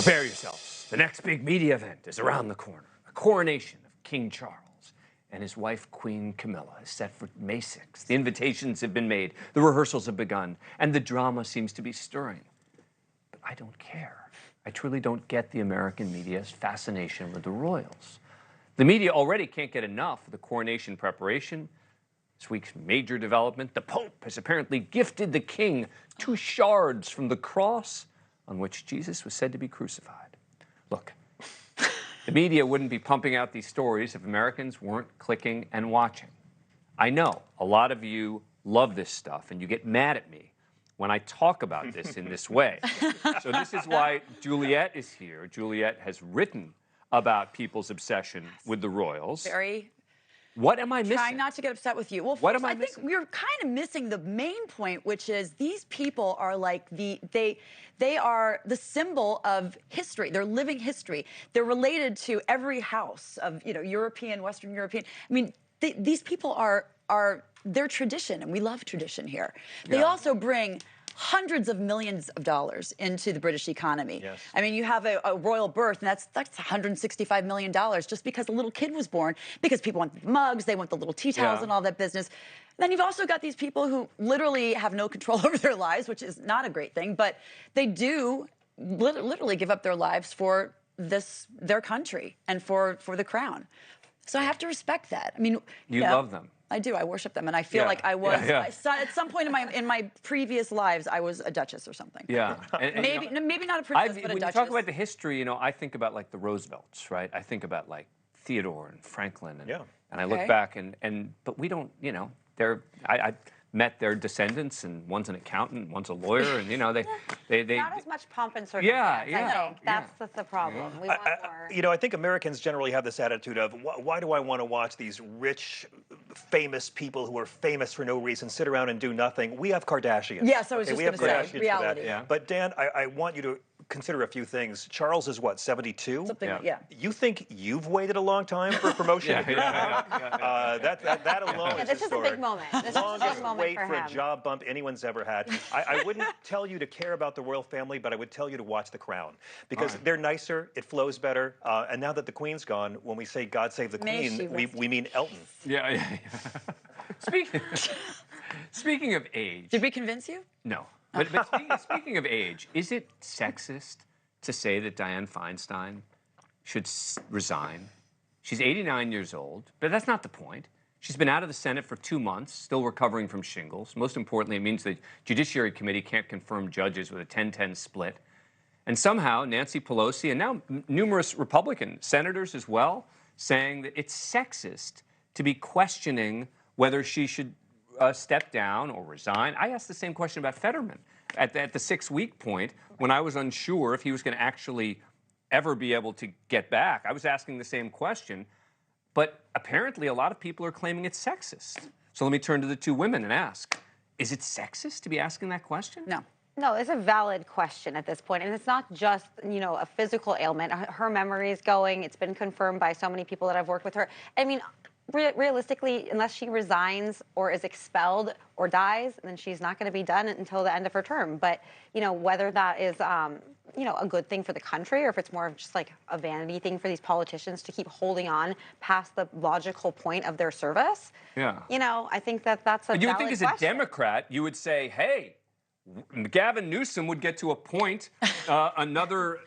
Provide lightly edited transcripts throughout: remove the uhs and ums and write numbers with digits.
Prepare yourselves. The next big media event is around the corner. The coronation of King Charles and his wife, Queen Camilla, is set for May 6th. The invitations have been made, the rehearsals have begun, and the drama seems to be stirring. But I don't care. I truly don't get the American media's fascination with the royals. The media already can't get enough of the coronation preparation. This week's major development, the Pope has apparently gifted the king 2 shards from the cross on which Jesus was said to be crucified. Look, the media wouldn't be pumping out these stories if Americans weren't clicking and watching. I know a lot of you love this stuff and you get mad at me when I talk about this in this way. So this is why Juliet is here. Juliet has written about people's obsession with the royals. What am I missing? Trying not to get upset with you. Well, first, I think we're kind of missing the main point, which is these people are like they are the symbol of history. They're living history. They're related to every house of, European, Western European. I mean, these people are their tradition, and we love tradition here. They also bring hundreds of millions of dollars into the British economy. Yes. I mean, you have a royal birth, and that's $165 million just because a little kid was born, because people want the mugs, they want the little tea towels and all that business. And then you've also got these people who literally have no control over their lives, which is not a great thing, but they do literally give up their lives for their country and for the crown. So I have to respect that. I mean, you love them. I do. I worship them, and I feel like I was at some point in my previous lives. I was a duchess or something. Yeah, maybe not a princess, but a duchess. When you talk about the history, I think about like the Roosevelts, right? I think about like Theodore and Franklin, and I look back but we don't, I met their descendants, and one's an accountant, one's a lawyer, and they not as much pomp and circumstance. I think that's the problem. We want more. I think Americans generally have this attitude of why do I want to watch these rich, famous people who are famous for no reason sit around and do nothing? We have Kardashians. Yes, I was just going to say reality. Yeah. But Dan, I want you to consider a few things. Charles is what, 72? Something, You think you've waited a long time for promotion? That alone is this is a big moment. This is a big moment wait for a job bump anyone's ever had. I wouldn't tell you to care about the royal family, but I would tell you to watch The Crown, because they're nicer, it flows better, and now that the Queen's gone, when we say God save the Queen, we mean Elton. Speaking of age. Did we convince you? No. But speaking of age, is it sexist to say that Dianne Feinstein should resign? She's 89 years old, but that's not the point. She's been out of the Senate for 2 months, still recovering from shingles. Most importantly, it means the Judiciary Committee can't confirm judges with a 10-10 split. And somehow, Nancy Pelosi, and now numerous Republican senators as well, saying that it's sexist to be questioning whether she should step down or resign. I asked the same question about Fetterman at the 6-week point when I was unsure if he was going to actually ever be able to get back. I was asking the same question, but apparently a lot of people are claiming it's sexist. So let me turn to the 2 women and ask, is it sexist to be asking that question? No. No, it's a valid question at this point, and it's not just, a physical ailment. Her memory is going. It's been confirmed by so many people that I've worked with her. I mean, realistically, unless she resigns or is expelled or dies, then she's not going to be done until the end of her term. But, whether that is, a good thing for the country, or if it's more of just like a vanity thing for these politicians to keep holding on past the logical point of their service. Yeah. I think that's a valid question. You would think as a Democrat, you would say, hey, Gavin Newsom would get to appoint another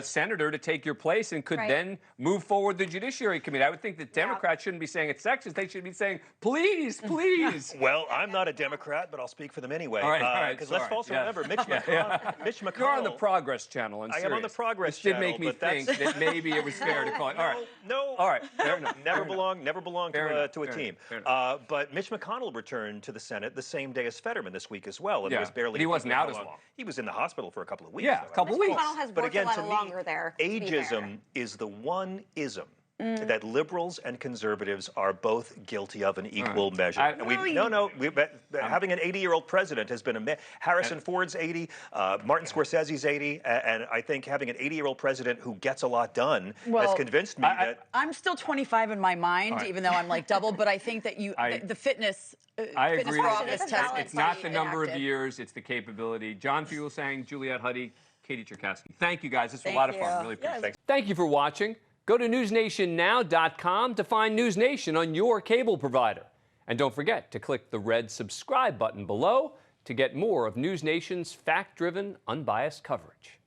senator to take your place and could then move forward the Judiciary Committee. I would think that Democrats shouldn't be saying it's sexist. They should be saying, please, please. Well, I'm not a Democrat, but I'll speak for them anyway. All right. Because let's also remember, Mitch McConnell. You're on the Progress channel. I am on the Progress channel. It did make me think that maybe it was fair to call it. All right. No. All right. Fair enough. Never belong to a team. But Mitch McConnell returned to the Senate the same day as Fetterman this week as well. And was barely. He wasn't out as long. He was in the hospital for a couple of weeks. Yeah, a couple of weeks. Has but again, to me, longer there, ageism is the one ism that liberals and conservatives are both guilty of in equal measure. Having an 80-year-old president has been Harrison Ford's 80, Martin Scorsese's 80, and I think having an 80-year-old president who gets a lot done has convinced me that... I'm still 25 in my mind, even though I'm like double, but I think that the fitness... I agree. Fitness test, it's not the number of years, it's the capability. John Fugelsang, Juliet Huddy, Katie Cherkasky. Thank you, guys. This was a lot of fun. Really appreciate it. Thank you for watching. Go to newsnationnow.com to find NewsNation on your cable provider. And don't forget to click the red subscribe button below to get more of NewsNation's fact-driven, unbiased coverage.